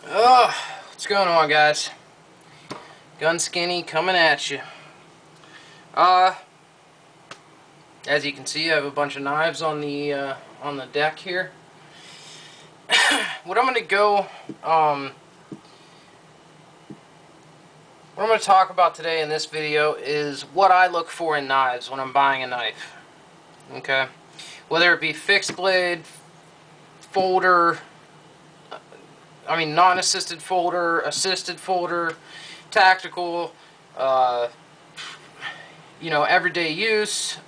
Oh, what's going on, guys? Gun Skinny coming at you. As you can see, I have a bunch of knives on the deck here. What I'm gonna go, what I'm gonna talk about today in this video is what I look for in knives when I'm buying a knife. Okay, whether it be fixed blade, folder, non-assisted folder, assisted folder, tactical, uh, everyday use,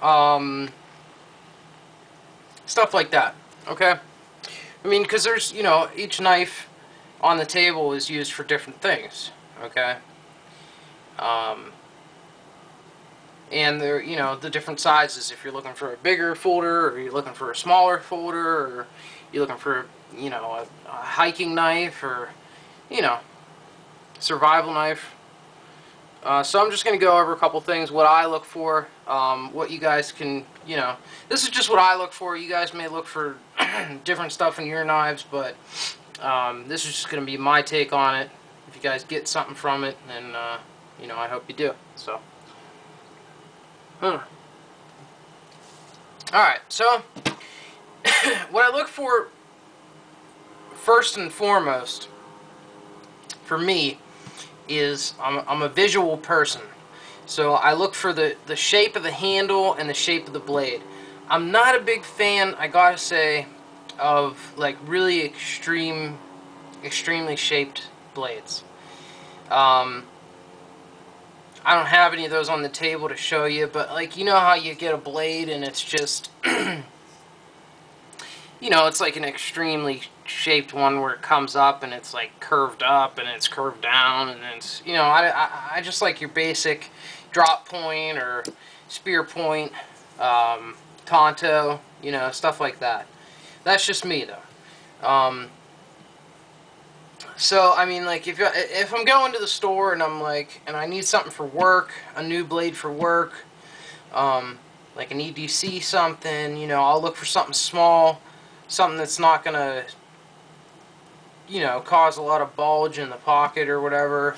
stuff like that. Okay, because there's, each knife on the table is used for different things. Okay, and they're, the different sizes. If you're looking for a bigger folder, or you're looking for a smaller folder, or you're looking for, a hiking knife, or, survival knife. So I'm just going to go over a couple things, what I look for, what you guys can, this is just what I look for. You guys may look for different stuff in your knives, but this is just going to be my take on it. If you guys get something from it, then, I hope you do. So, Alright, so, what I look for, first and foremost, for me, is I'm a visual person. So I look for the shape of the handle and the shape of the blade. I'm not a big fan, I gotta say, of like really extremely shaped blades. I don't have any of those on the table to show you, but like, you know how you get a blade and it's just it's like an extremely shaped one where it comes up and it's like curved up and it's curved down, and it's, I just like your basic drop point or spear point, Tonto, stuff like that. That's just me, though. So, like, if I'm going to the store and I'm like, and I need something for work, a new blade for work, like an EDC something, I'll look for something small, something that's not gonna, cause a lot of bulge in the pocket or whatever.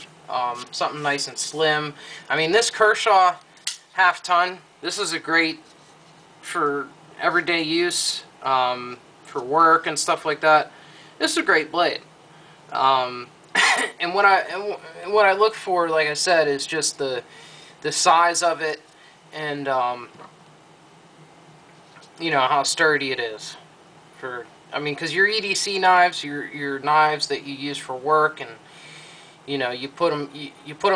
Something nice and slim. This Kershaw half-ton, this is a great for everyday use, for work and stuff like that. This is a great blade. And what I look for, like I said, is just the size of it, and how sturdy it is. Because your EDC knives, your knives that you use for work, and you put them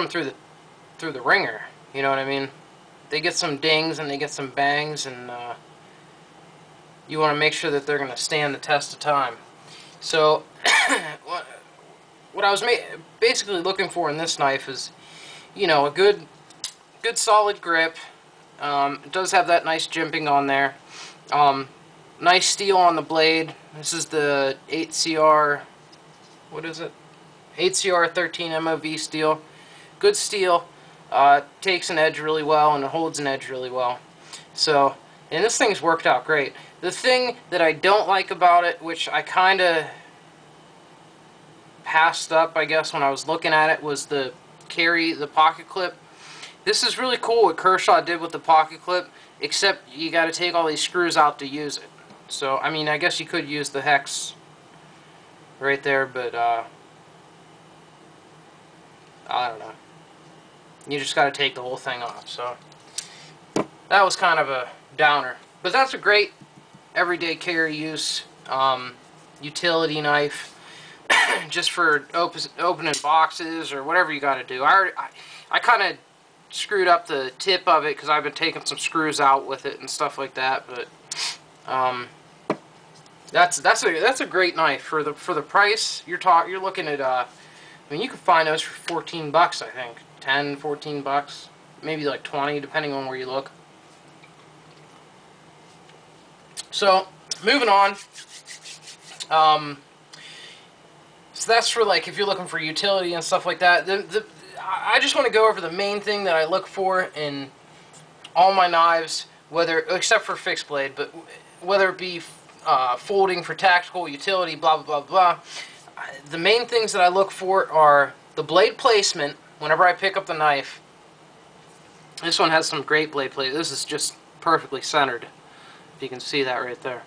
through the ringer. You know what I mean? They get some dings and they get some bangs, and you want to make sure that they're going to stand the test of time. So what I was basically looking for in this knife is, a good solid grip. It does have that nice jimping on there. Nice steel on the blade. This is the 8CR, what is it? 8CR 13 MOV steel. Good steel. Takes an edge really well, and it holds an edge really well. So, and this thing's worked out great. The thing that I don't like about it, which I kind of passed up, I guess, when I was looking at it, was the pocket clip. This is really cool what Kershaw did with the pocket clip, except you got to take all these screws out to use it. So, I guess you could use the hex right there, but I don't know. You just got to take the whole thing off. So that was kind of a downer, but that's a great everyday carry use, utility knife. Just for opening boxes or whatever you got to do. I kind of screwed up the tip of it because I've been taking some screws out with it and stuff like that. But that's a great knife for the price. You're looking at you can find those for 14 bucks, I think. 10, 14 bucks, maybe like 20, depending on where you look. So moving on. So that's for, like, if you're looking for utility and stuff like that. I just want to go over the main thing that I look for in all my knives, except for fixed blade, but whether it be folding for tactical, utility, blah, blah, blah, blah. the main things that I look for are the blade placement. Whenever I pick up the knife, this one has some great blade placement. This is just perfectly centered. If you can see that right there.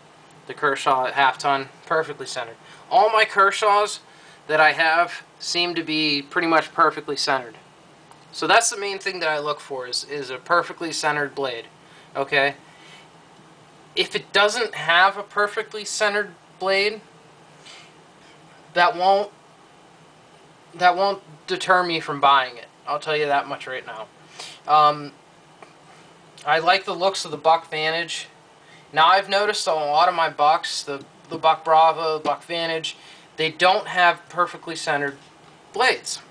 The Kershaw at half-ton, perfectly centered. All my Kershaws that I have seem to be pretty much perfectly centered. So that's the main thing that I look for is a perfectly centered blade. Okay? If it doesn't have a perfectly centered blade, that won't deter me from buying it. I'll tell you that much right now. I like the looks of the Buck Vantage. Now I've noticed on a lot of my bucks, the Buck Bravo, Buck Vantage, they don't have perfectly centered blades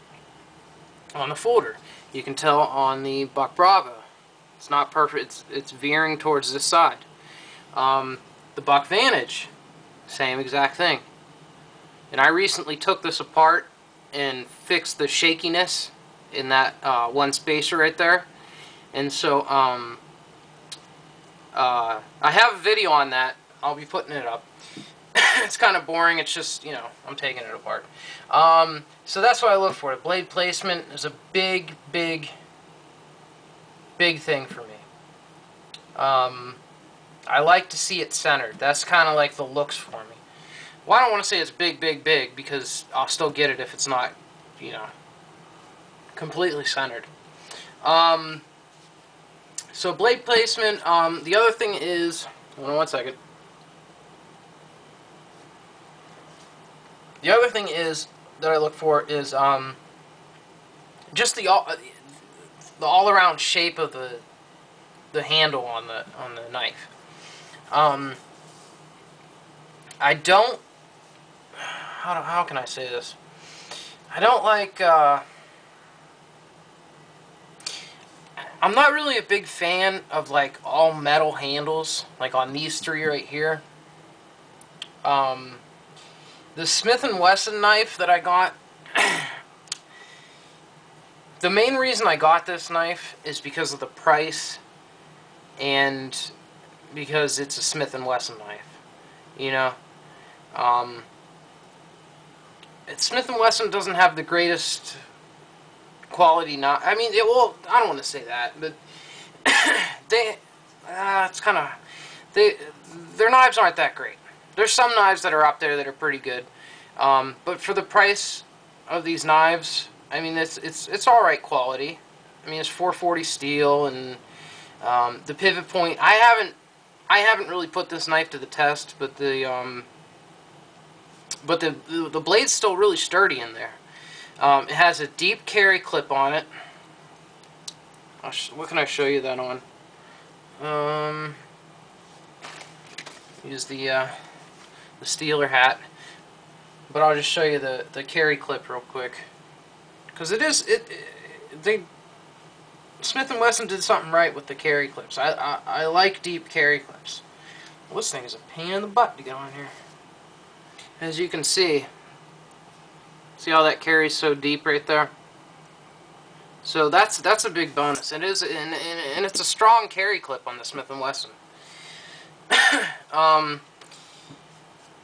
on the folder. You can tell on the Buck Bravo. It's not perfect. It's veering towards this side. The Buck Vantage, same exact thing. And I recently took this apart and fixed the shakiness in that one spacer right there. And so I have a video on that. I'll be putting it up. It's kind of boring. It's just, you know, I'm taking it apart. So that's what I look for. The blade placement is a big thing for me. I like to see it centered. That's kind of like the looks for me. Well, I don't want to say it's big because I'll still get it if it's not, you know, completely centered. So blade placement, the other thing is, hold on one second. The other thing is that I look for is just the all-around shape of the handle on the knife. I don't. How can I say this? I don't like. I'm not really a big fan of like all metal handles, like on these three right here. The Smith & Wesson knife that I got, the main reason I got this knife is because of the price and because it's a Smith & Wesson knife, you know. Smith & Wesson doesn't have the greatest quality knife. I mean, well, I don't want to say that, but it's kind of, their knives aren't that great. There's some knives that are up there that are pretty good, but for the price of these knives, I mean, it's all right quality. I mean, it's 440 steel, and the pivot point. I haven't really put this knife to the test, but the blade's still really sturdy in there. It has a deep carry clip on it. What can I show you that on? Use the Steeler hat, but I'll just show you the carry clip real quick, because Smith & Wesson did something right with the carry clips. I like deep carry clips. Well, this thing is a pain in the butt to get on here. As you can see how that carries so deep right there? So that's a big bonus. It is, and it's a strong carry clip on the Smith & Wesson.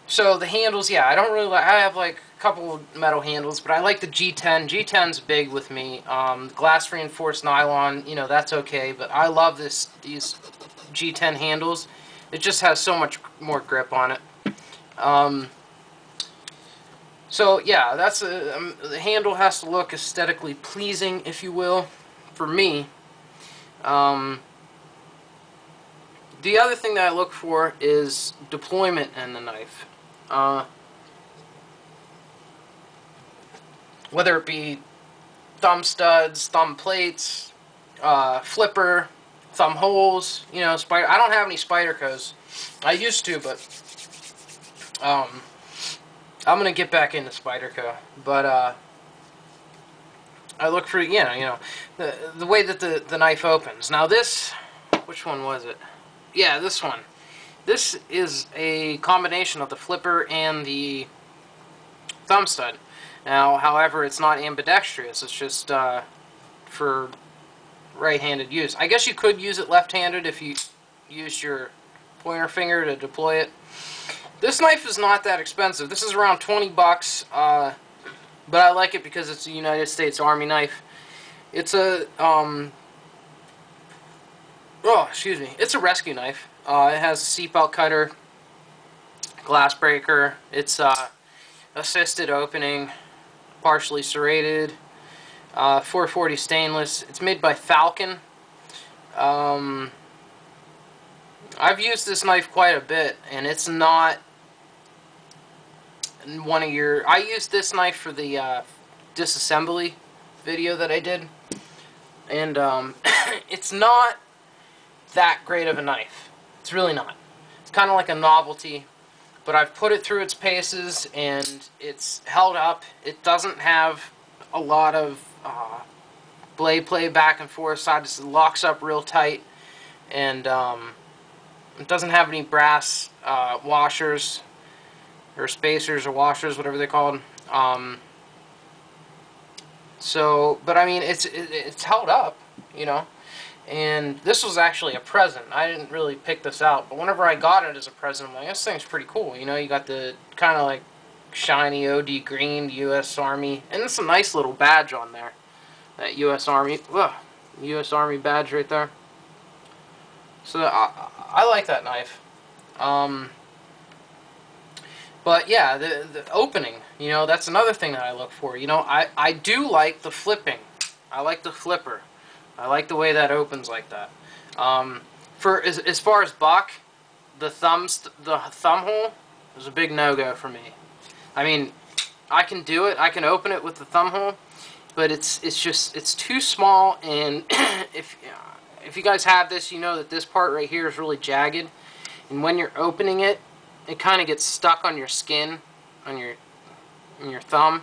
So the handles, yeah, I don't really like. I have like a couple metal handles, but I like the G10. G10's big with me. Glass reinforced nylon, you know, that's okay. But I love these G10 handles. It just has so much more grip on it. So yeah, that's the handle has to look aesthetically pleasing, if you will, for me. The other thing that I look for is deployment in the knife. Whether it be thumb studs, thumb plates, flipper, thumb holes, you know, spider. I don't have any Spydercos. I used to, but I'm gonna get back into Spyderco. But I look for, you know the way that the knife opens. Now this, which one was it? Yeah, this one. This is a combination of the flipper and the thumb stud. Now, however, it's not ambidextrous. It's just for right-handed use. I guess you could use it left-handed if you used your pointer finger to deploy it. This knife is not that expensive. This is around 20 bucks, but I like it because it's a United States Army knife. It's a, it's a rescue knife. It has a seatbelt cutter, glass breaker. It's assisted opening, partially serrated, 440 stainless. It's made by Falcon. I've used this knife quite a bit, and it's not one of your... I used this knife for the disassembly video that I did, and it's not that great of a knife. It's really not. It's kind of like a novelty, but I've put it through its paces, and it's held up. It doesn't have a lot of blade play back and forth. It locks up real tight, and it doesn't have any brass washers or spacers or washers, whatever they're called. But I mean, it's held up, you know. And this was actually a present. I didn't really pick this out, but whenever I got it as a present, I'm like, this thing's pretty cool. You know, you got the kind of like shiny OD green U.S. Army, and it's a nice little badge on there. That U.S. Army, U.S. Army badge right there. So I like that knife. But yeah, the opening, you know, that's another thing that I look for. You know, I do like the flipping. I like the flipper. I like the way that opens like that. As far as buck, the thumb hole is a big no-go for me. I mean, I can do it. I can open it with the thumb hole, but it's too small. And if you guys have this, you know that this part right here is really jagged, and when you're opening it, it kind of gets stuck on your skin, on your thumb.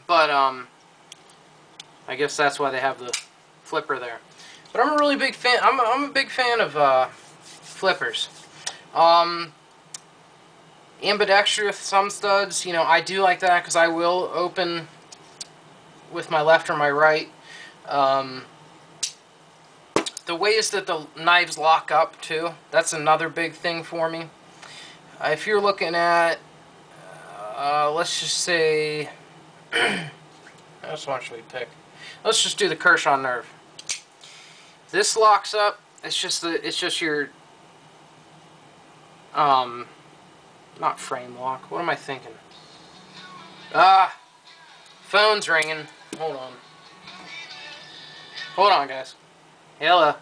But I guess that's why they have the flipper there. But I'm a really big fan. I'm a big fan of flippers. Ambidextrous thumb studs. You know, I do like that because I will open with my left or my right. The ways that the knives lock up too. That's another big thing for me. If you're looking at, let's just say, that's one should we pick? Let's just do the Kershaw nerve. This locks up. It's just your, not frame lock. What am I thinking? Phone's ringing. Hold on. Hold on, guys. Hello.